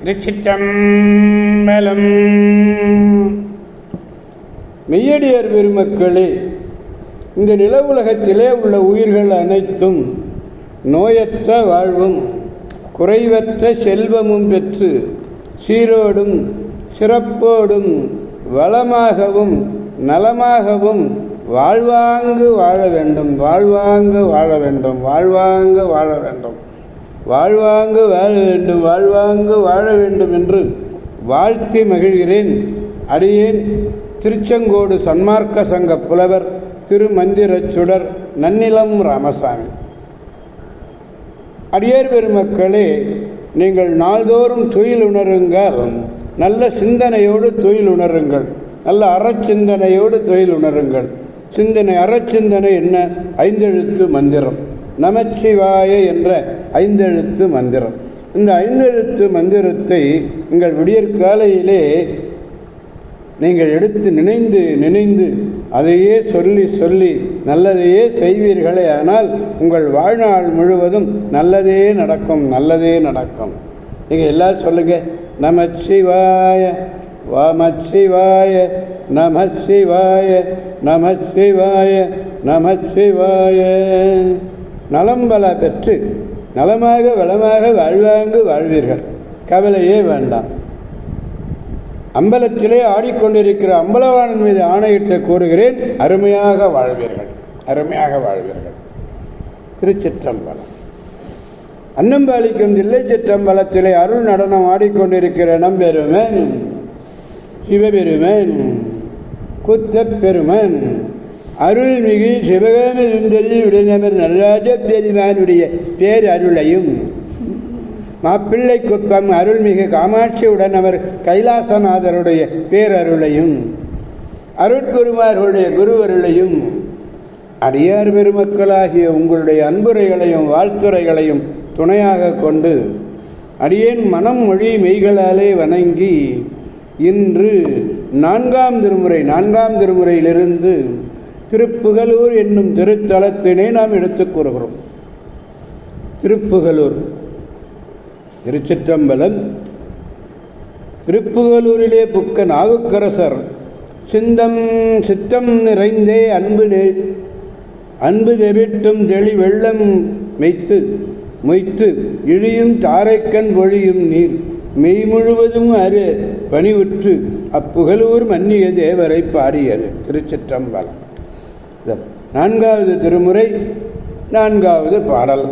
திருச்சிற்றம்பலம். மெய்யடியார் பெருமக்களே, இந்த நில உலகத்திலே உள்ள உயிர்கள் அனைத்தும் நோயற்ற வாழ்வும் குறைவற்ற செல்வமும் பெற்று சீரோடும் சிறப்போடும் வளமாகவும் நலமாகவும் வாழ்வாங்கு வாழ வேண்டும், வாழ்வாங்கு வாழ வேண்டும், வாழ்வாங்கு வாழ வேண்டும், வாழ்வாங்கு வாழ வேண்டும், வாழ்வாங்கு வாழ வேண்டும் என்று வாழ்த்தி மகிழ்கிறேன். அடியேன் திருச்செங்கோடு சன்மார்க்க சங்க புலவர் திருமந்திரச்சுடர் நன்னிலம் ராமசாமி. அடியார் பெருமக்களே, நீங்கள் நாள்தோறும் துயில் உணருங்கள், நல்ல சிந்தனையோடு துயில் உணருங்கள், நல்ல அறச்சிந்தனையோடு துயில் உணருங்கள். சிந்தனை அறச்சிந்தனை என்ன? ஐந்தெழுத்து மந்திரம், நமச்சிவாய என்ற ஐந்தெழுத்து மந்திரம். இந்த ஐந்தெழுத்து மந்திரத்தை உங்கள் விடியற்காலையிலே நீங்கள் எடுத்து நினைந்து அதையே சொல்லி நல்லதையே செய்வீர்களே, ஆனால் உங்கள் வாழ்நாள் முழுவதும் நல்லதே நடக்கும், நல்லதே நடக்கும். நீங்கள் எல்லாரும் சொல்லுங்க, நமச்சிவாய வாமச்சிவாய நமச்சிவாய நமச்சிவாய நமச்சிவாய. நலம் பல பெற்று நலமாக வளமாக வாழ்வாங்கு வாழ்வீர்கள், கவலையே வேண்டாம். அம்பலத்திலே ஆடிக்கொண்டிருக்கிற அம்பலவாணன் மீது ஆணையிட்டு கூறுகிறேன், அருமையாக வாழ்வீர்கள், அருமையாக வாழ்வீர்கள். திருச்சிற்றம்பலம். அன்னம்பாலிக்கும் தில்லை சிற்றம்பலத்திலே அருள் நடனம் ஆடிக்கொண்டிருக்கிற நம்பெருமன் சிவபெருமன் குத்தப் பெருமன் அருள்மிகு சிவகாமி சுந்தரி உடனவர் நடராஜ பெருமானுடைய பேர் அருளையும், மாப்பிள்ளை குப்பம் அருள்மிகு காமாட்சி உடனவர் கைலாசநாதருடைய பேரருளையும், அருட்குருமார்களுடைய குருவருளையும், அடியார் பெருமக்களாகிய உங்களுடைய அன்புரைகளையும் வாழ்த்துரைகளையும் துணையாக கொண்டு அடியேன் மனம் மொழி மெய்களாலே வணங்கி இன்று நான்காம் திருமுறையிலிருந்து திருப்புகலூர் என்னும் திருத்தலத்தினை நாம் எடுத்துக் கூறுகிறோம். திருப்புகலூர் திருச்சிற்றம்பலம். திருப்புகலூரிலே புக்க நாவுக்கரசர் சித்தம் நிறைந்தே அன்பு தெவிட்டும் தெளி வெள்ளம் மொய்த்து இழியும் தாரைக்கண் பொழியும் நீர் மெய் முழுவதும் அரு பணிவுற்று அப்புகலூர் மன்னிய தேவரை பாடியது. திருச்சிற்றம்பலம். நான்காவது திருமுறை, நான்காவது பாடல்,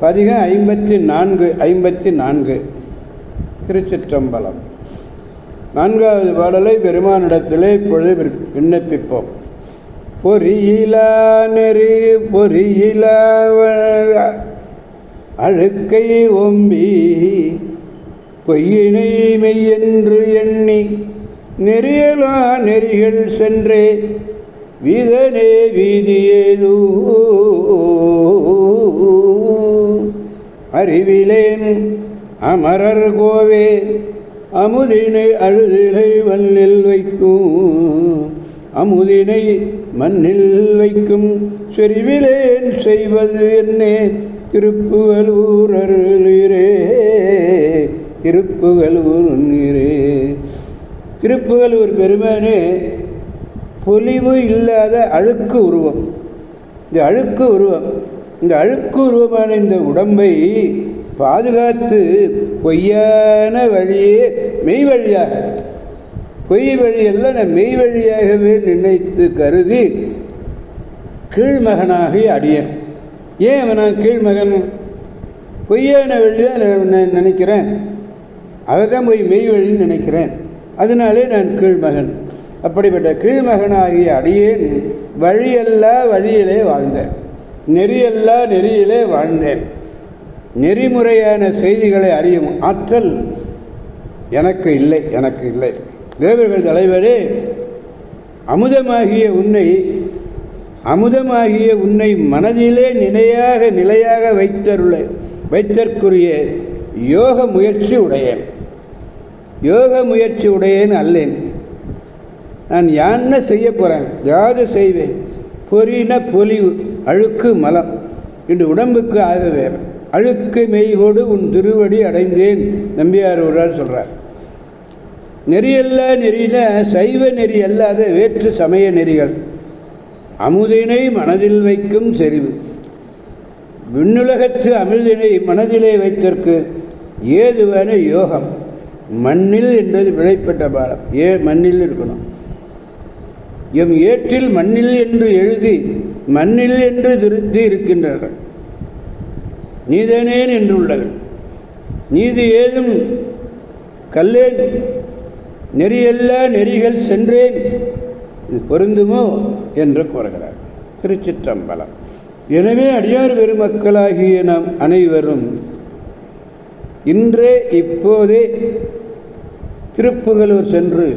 பதிகம் 54. திருச்சிற்றம்பலம். நான்காவது பாடலை பெருமானிடத்திலே இப்பொழுது விண்ணப்பிப்போம். பொறியிலா நெறி பொறியிலா அழுக்கை ஓம்பி பொய்யினை மெய்யென்று எண்ணி நெறியலா நெறிகள் சென்றே வீதனே வீதியேதூ அறிவிலேன் அமரர் கோவே அமுதினை அழுதினை மண்ணில் வைக்கும், அமுதினை மண்ணில் வைக்கும் செறிவிலேன் செய்வது என்னே திருப்புகலூர் அருளீரே, திருப்புகலூர் நீரே. திருப்புகலூர் பெருமானே பொலிவு இல்லாத அழுக்கு உருவம். இந்த அழுக்கு உருவமான இந்த உடம்பை பாதுகாத்து பொய்யான வழியே மெய் வழியாக, பொய் வழியெல்லாம் நான் மெய் வழியாகவே நினைத்து கருதி கீழ்மகனாகி அடியேன். ஏன் நான் கீழ்மகன்? பொய்யான வழியாக நான் நினைக்கிறேன், அதை தான் போய் மெய் வழின்னு நினைக்கிறேன், அதனாலே நான் கீழ்மகன். அப்படிப்பட்ட கீழ்மகனாகிய அடியேன் வழியல்லா வழியிலே வாழ்ந்தேன், நெறியல்லா நெறியிலே வாழ்ந்தேன். நெறிமுறையான செய்திகளை அறியும் ஆற்றல் எனக்கு இல்லை. தேவர்கள் தலைவரே, அமுதமாகிய உன்னை மனதிலே நிலையாக வைத்தற்குரிய யோக முயற்சி உடையேன் அல்லேன். நான் என்ன செய்ய போகிறேன்? யாது செய்வேன். பொறின பொலிவு அழுக்கு மலம் இன்று உடம்புக்கு ஆக வேறு. அழுக்கு மெய்கொடு உன் திருவடி அடைந்தேன் நம்பியார் ஒருவர் சொல்கிறார். நெறியல்ல நெறியில சைவ நெறி அல்லாத வேற்று சமய நெறிகள் அமுதினை மனதில் வைக்கும் செறிவு. விண்ணுலகத்து அமிழ்தினை மனதிலே வைத்தற்கு ஏதுவான யோகம். மண்ணில் என்பது விளைப்பட்ட பாலம். மண்ணில் இருக்கணும். எம் ஏற்றில் மண்ணில் என்று எழுதி மண்ணில் என்று திருத்தி இருக்கின்றார்கள். நீதனேன் என்று உள்ளது. நீதி ஏதும் கல்லேன் நெறியல்ல நெறிகள் சென்றேன் இது பொருந்துமோ என்று கூறுகிறார். திருச்சிற்றம்பலம். எனவே அடியார் பெருமக்களாகிய நாம் அனைவரும் இன்றே இப்போதே திருப்புகலூர் சென்று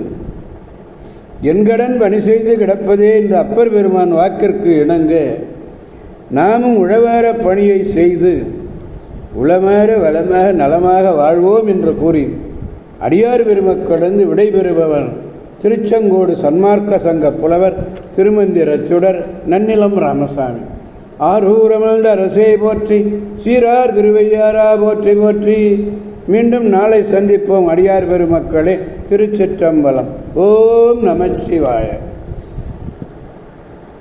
என்கடன் பணி செய்து கிடப்பதே என்ற அப்பர் பெருமான் வாக்கிற்கு இணங்க நாமும் உழவார பணியை செய்து உளமாற வளமாக நலமாக வாழ்வோம் என்று கூறி அடியார் பெருமக்களந்து விடைபெறுபவன் திருச்செங்கோடு சன்மார்க்க சங்க புலவர் திருமந்திர சுடர் நன்னிலம் ராமசாமி. ஆரூரமல்ந்த அரசே போற்றி, சீரார் திருவையாரா போற்றி போற்றி. மீண்டும் நாளை சந்திப்போம் அடியார் பெருமக்களே. திருச்சிற்றம்பலம். ஓம் நமச்சிவாய.